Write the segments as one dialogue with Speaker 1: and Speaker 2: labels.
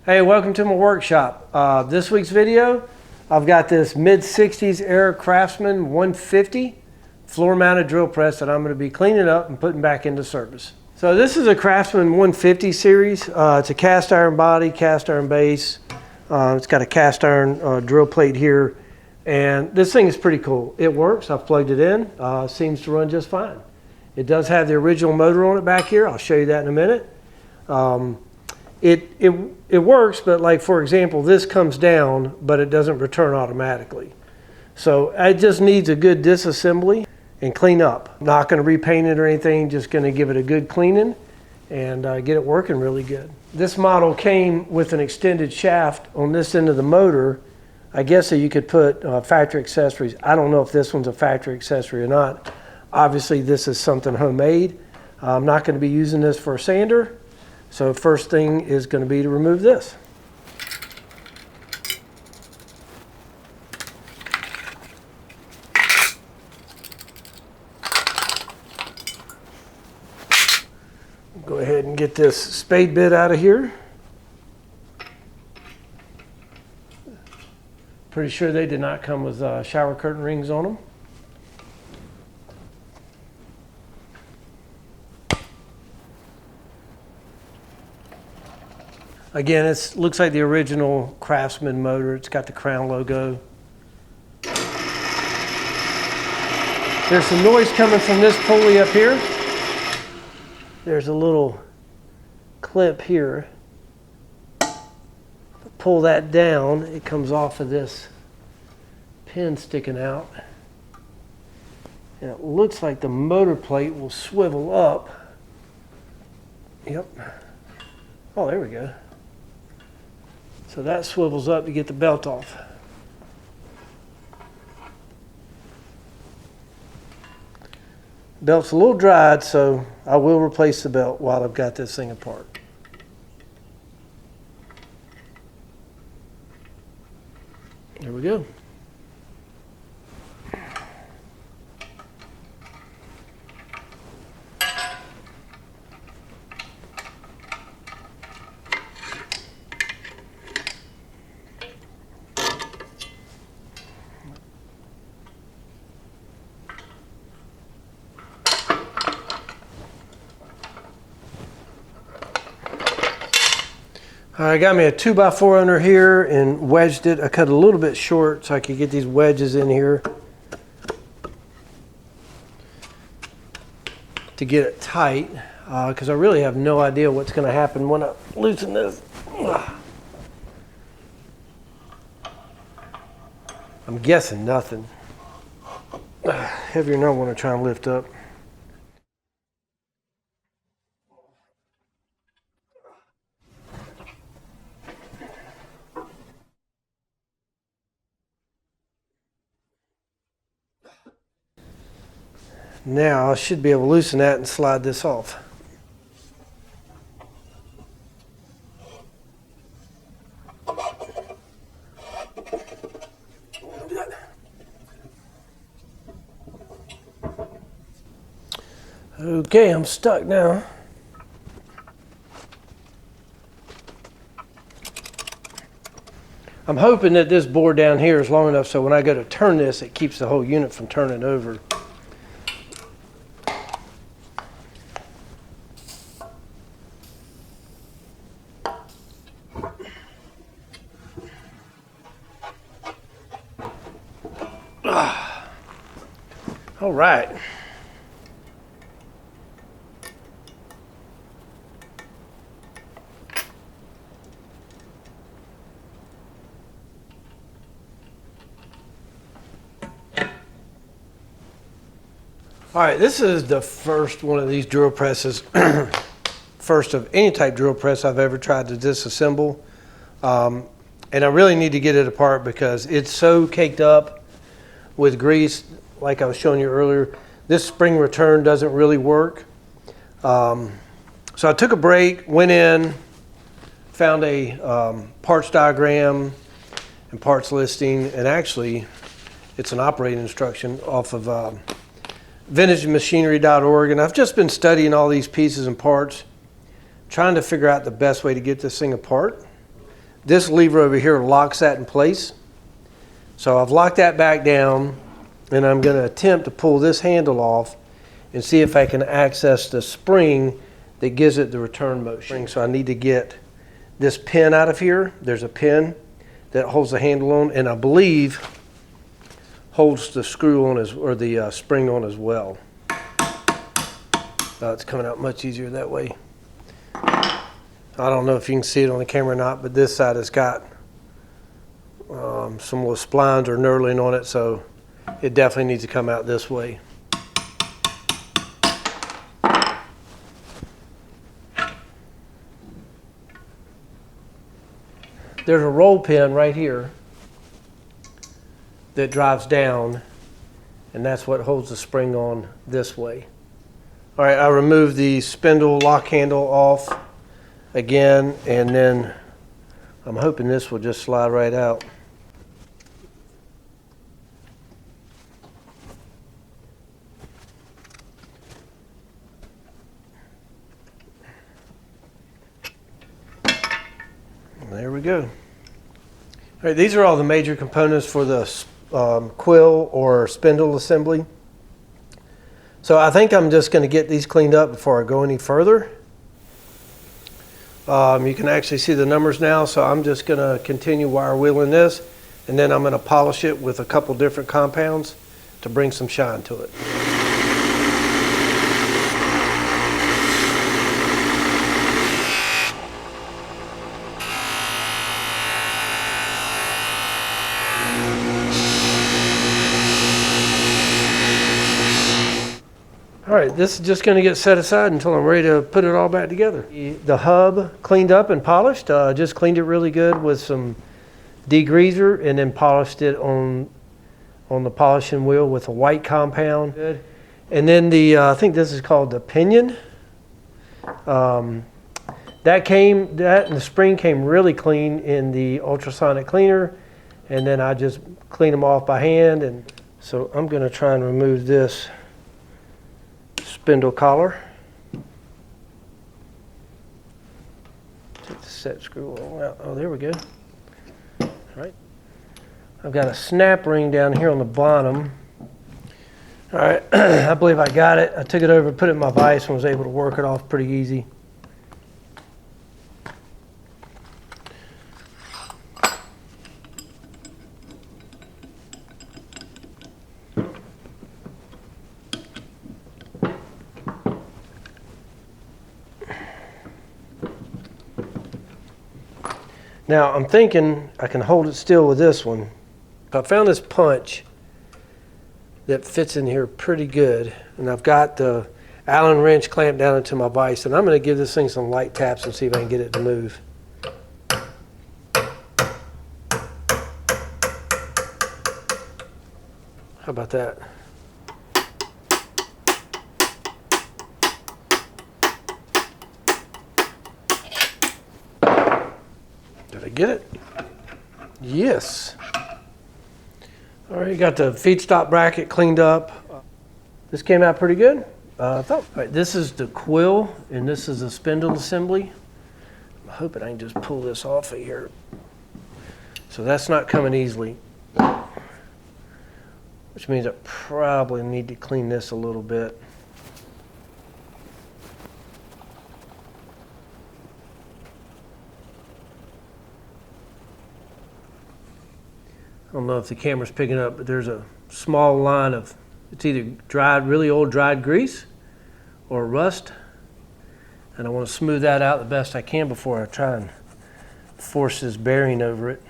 Speaker 1: Hey, welcome to my workshop. This week's video, I've got this mid-60s era Craftsman 150 floor-mounted drill press that I'm going to be cleaning up and putting back into service. So this is a Craftsman 150 series. It's a cast iron body, cast iron base. It's got a cast iron drill plate here, and this thing is pretty cool. It works. I've plugged it in. Seems to run just fine. It does have the original motor on it back here. I'll show you that in a minute. It works, but like for example, this comes down, but it doesn't return automatically. So it just needs a good disassembly and clean up. I'm not going to repaint it or anything, just going to give it a good cleaning and get it working really good. This model came with an extended shaft on this end of the motor. I guess that you could put factory accessories. I don't know if this one's a factory accessory or not. Obviously this is something homemade. I'm not going to be using this for a sander. So first thing is going to be to remove this. Go ahead and get this spade bit out of here. Pretty sure they did not come with shower curtain rings on them. Again, it looks like the original Craftsman motor. It's got the Crown logo. There's some noise coming from this pulley up here. There's a little clip here. Pull that down, it comes off of this pin sticking out. And it looks like the motor plate will swivel up. Yep. Oh, there we go. So that swivels up to get the belt off. Belt's a little dried, so I will replace the belt while I've got this thing apart. There we go. I got me a 2x4 under here and wedged it. I cut a little bit short so I could get these wedges in here to get it tight, because I really have no idea what's going to happen when I loosen this. I'm guessing nothing. Heavier than I want to try and lift up. Now I should be able to loosen that and slide this off. Okay, I'm stuck now. I'm hoping that this board down here is long enough so when I go to turn this, it keeps the whole unit from turning over. All right. All right, this is the first one of these drill presses, first of any type drill press I've ever tried to disassemble. And I really need to get it apart because it's so caked up with grease. Like I was showing you earlier, this spring return doesn't really work. So I took a break, went in, found a parts diagram and parts listing, and actually it's an operating instruction off of vintagemachinery.org, and I've just been studying all these pieces and parts, trying to figure out the best way to get this thing apart. This lever over here locks that in place. So I've locked that back down, and I'm going to attempt to pull this handle off and see if I can access the spring that gives it the return motion. So I need to get this pin out of here. There's a pin that holds the handle on, and I believe holds the screw on or the spring on as well. It's coming out much easier that way. I don't know if you can see it on the camera or not, but this side has got some little splines or knurling on it, so it definitely needs to come out this way. There's a roll pin right here that drives down, and that's what holds the spring on this way. All right, I removed the spindle lock handle off again, and then I'm hoping this will just slide right out. There we go. All right, these are all the major components for the quill or spindle assembly. So I think I'm just going to get these cleaned up before I go any further. You can actually see the numbers now, so I'm just going to continue wire wheeling this, and then I'm going to polish it with a couple different compounds to bring some shine to it. All right, this is just going to get set aside until I'm ready to put it all back together. The hub cleaned up and polished. Just cleaned it really good with some degreaser, and then polished it on the polishing wheel with a white compound. Good. And then I think this is called the pinion. That and the spring came really clean in the ultrasonic cleaner, and then I just clean them off by hand. And so I'm going to try and remove this spindle collar. Take the set screw all out. Oh, there we go. All right. I've got a snap ring down here on the bottom. All right, I believe I got it. I took it over, put it in my vise, and was able to work it off pretty easy. Now I'm thinking I can hold it still with this one. I found this punch that fits in here pretty good, and I've got the Allen wrench clamped down into my vise, and I'm going to give this thing some light taps and see if I can get it to move. How about that? Did I get it? Yes. All right, got the feed stop bracket cleaned up. This came out pretty good, I thought. All right, this is the quill, and this is the spindle assembly. I'm hoping I can just pull this off of here. So that's not coming easily, which means I probably need to clean this a little bit. I don't know if the camera's picking up, but there's a small line of, it's either really old dried grease or rust. And I want to smooth that out the best I can before I try and force this bearing over it.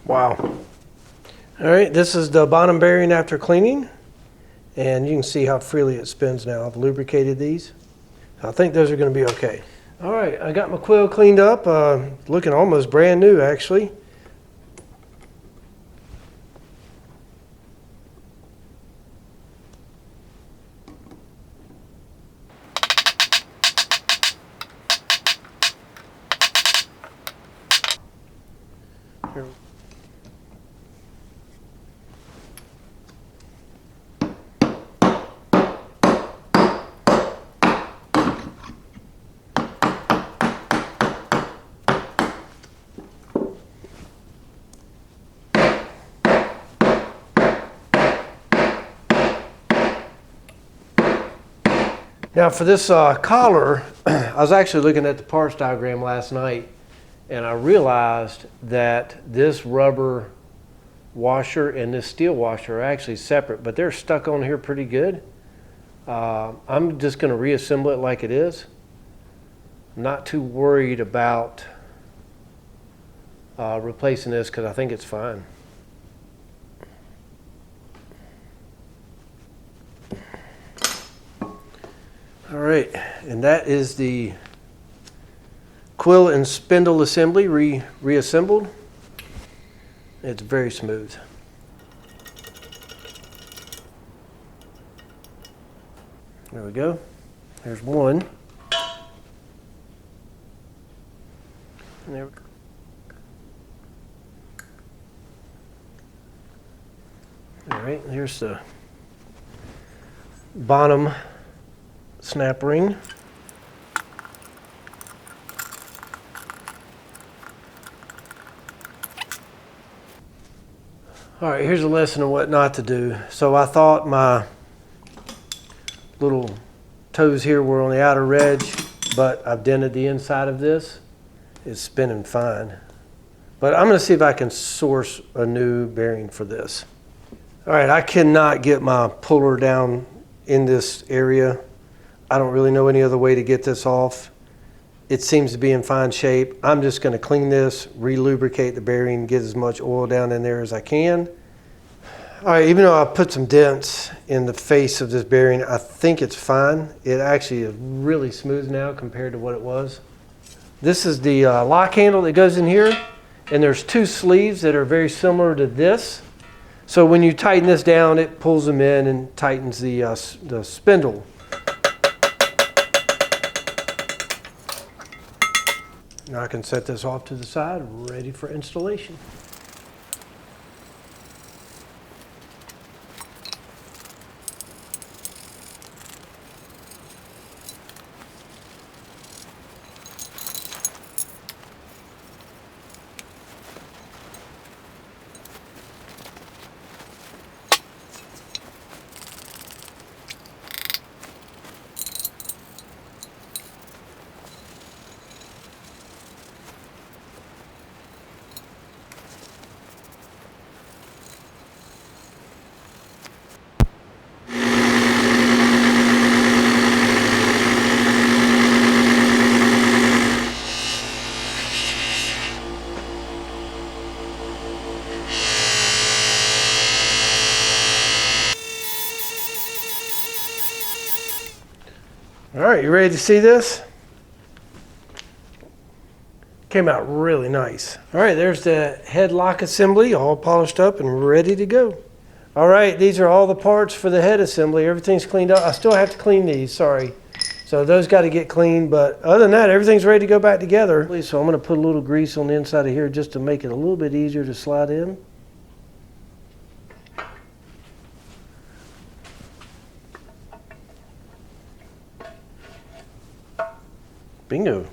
Speaker 1: Wow. All right, this is the bottom bearing after cleaning, and you can see how freely it spins now. I've lubricated these. I think those are going to be okay. All right, I got my quill cleaned up, looking almost brand new actually. Here. Now for this collar, I was actually looking at the parts diagram last night, and I realized that this rubber washer and this steel washer are actually separate, but they're stuck on here pretty good. I'm just going to reassemble it like it is. I'm not too worried about replacing this because I think it's fine. All right, and that is the quill and spindle assembly reassembled. It's very smooth. There we go. There's one. And there we go. All right, here's the bottom snap ring. All right, here's a lesson on what not to do. So I thought my little toes here were on the outer edge, but I've dented the inside of this. It's spinning fine. But I'm going to see if I can source a new bearing for this. All right, I cannot get my puller down in this area. I don't really know any other way to get this off. It seems to be in fine shape. I'm just going to clean this, re-lubricate the bearing, get as much oil down in there as I can. All right, even though I put some dents in the face of this bearing, I think it's fine. It actually is really smooth now compared to what it was. This is the lock handle that goes in here, and there's two sleeves that are very similar to this. So when you tighten this down, it pulls them in and tightens the spindle. Now I can set this off to the side, ready for installation. All right, you ready to see this? Came out really nice. All right, there's the head lock assembly, all polished up and ready to go. All right, these are all the parts for the head assembly. Everything's cleaned up. I still have to clean these, sorry. So those got to get cleaned, but other than that, everything's ready to go back together. So I'm going to put a little grease on the inside of here just to make it a little bit easier to slide in. Bingo.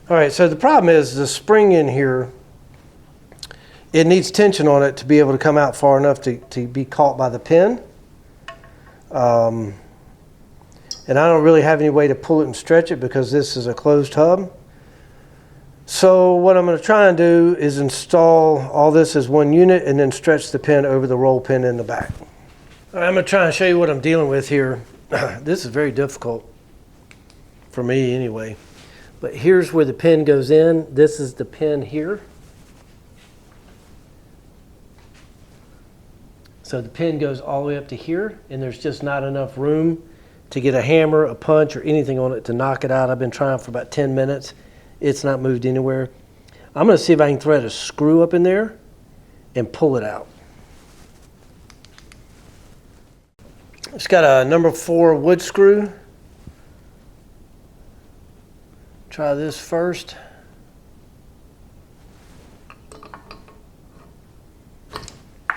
Speaker 1: All right, so the problem is the spring in here, it needs tension on it to be able to come out far enough to be caught by the pin. And I don't really have any way to pull it and stretch it because this is a closed hub. So what I'm going to try and do is install all this as one unit and then stretch the pin over the roll pin in the back. All right, I'm going to try and show you what I'm dealing with here. This is very difficult for me anyway. But here's where the pin goes in. This is the pin here. So the pin goes all the way up to here, and there's just not enough room to get a hammer, a punch, or anything on it to knock it out. I've been trying for about 10 minutes. It's not moved anywhere. I'm going to see if I can thread a screw up in there and pull it out. It's got a number 4 wood screw. Try this first.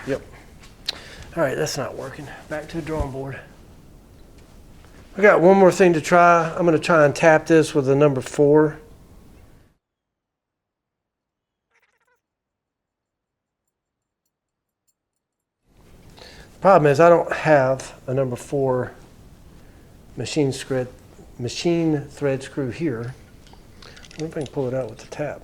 Speaker 1: Yep. All right, that's not working. Back to the drawing board. I got one more thing to try. I'm going to try and tap this with a number 4. Problem is I don't have a number 4 machine thread screw here. I wonder if I can pull it out with the tap.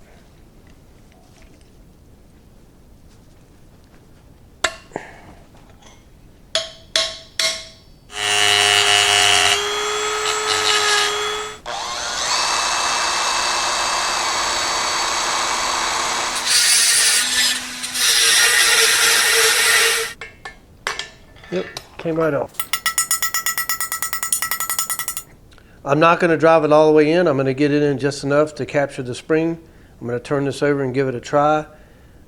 Speaker 1: Yep, came right off. I'm not going to drive it all the way in. I'm going to get it in just enough to capture the spring. I'm going to turn this over and give it a try.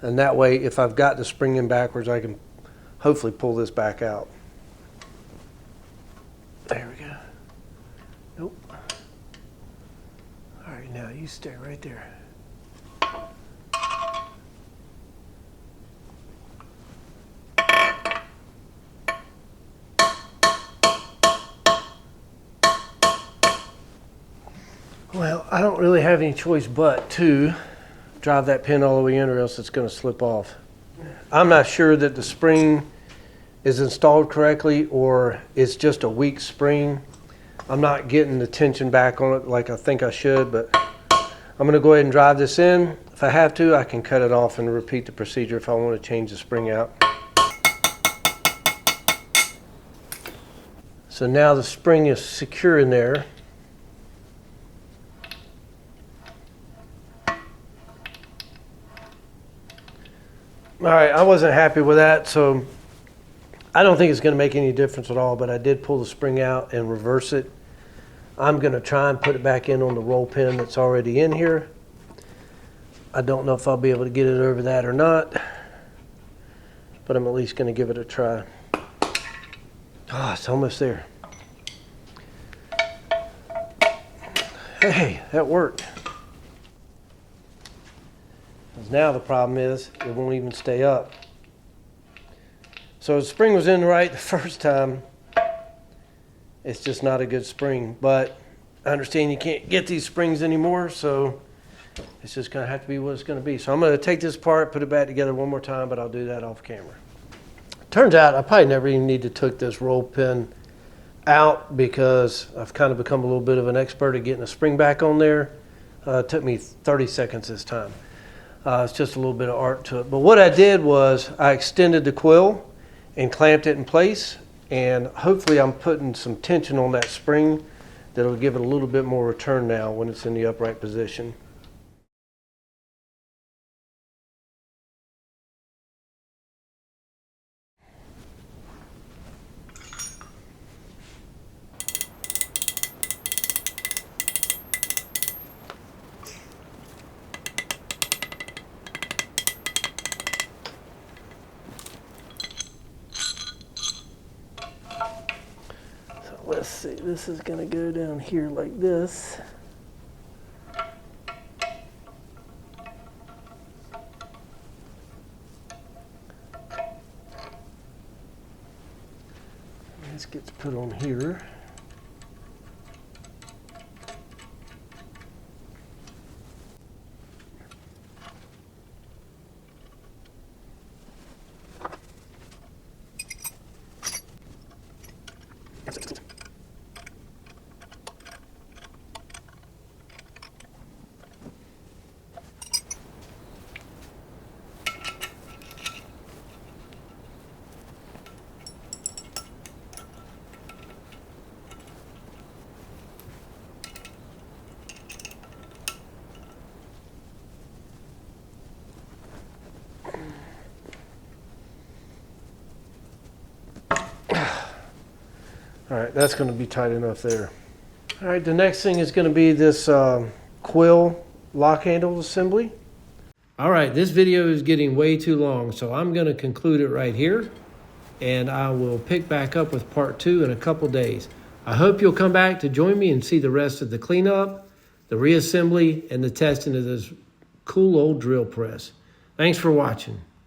Speaker 1: And that way, if I've got the spring in backwards, I can hopefully pull this back out. There we go. Nope. All right, now you stay right there. Well, I don't really have any choice but to drive that pin all the way in or else it's going to slip off. I'm not sure that the spring is installed correctly or it's just a weak spring. I'm not getting the tension back on it like I think I should, but I'm going to go ahead and drive this in. If I have to, I can cut it off and repeat the procedure if I want to change the spring out. So now the spring is secure in there. All right, I wasn't happy with that, so I don't think it's going to make any difference at all, but I did pull the spring out and reverse it. I'm going to try and put it back in on the roll pin that's already in here. I don't know if I'll be able to get it over that or not, but I'm at least going to give it a try. Ah, it's almost there. Hey, that worked. Now the problem is it won't even stay up. So the spring was in right the first time. It's just not a good spring, but I understand you can't get these springs anymore, so it's just going to have to be what it's going to be. So I'm going to take this apart, put it back together one more time, but I'll do that off camera. Turns out I probably never even need to take this roll pin out because I've kind of become a little bit of an expert at getting a spring back on there. It took me 30 seconds this time. It's just a little bit of art to it. But what I did was I extended the quill and clamped it in place. And hopefully I'm putting some tension on that spring that'll give it a little bit more return now when it's in the upright position. Let's see, this is going to go down here like this. This gets put on here. All right, that's going to be tight enough there. All right, the next thing is going to be this quill lock handle assembly. All right, this video is getting way too long, so I'm going to conclude it right here, and I will pick back up with part 2 in a couple days. I hope you'll come back to join me and see the rest of the cleanup, the reassembly, and the testing of this cool old drill press. Thanks for watching.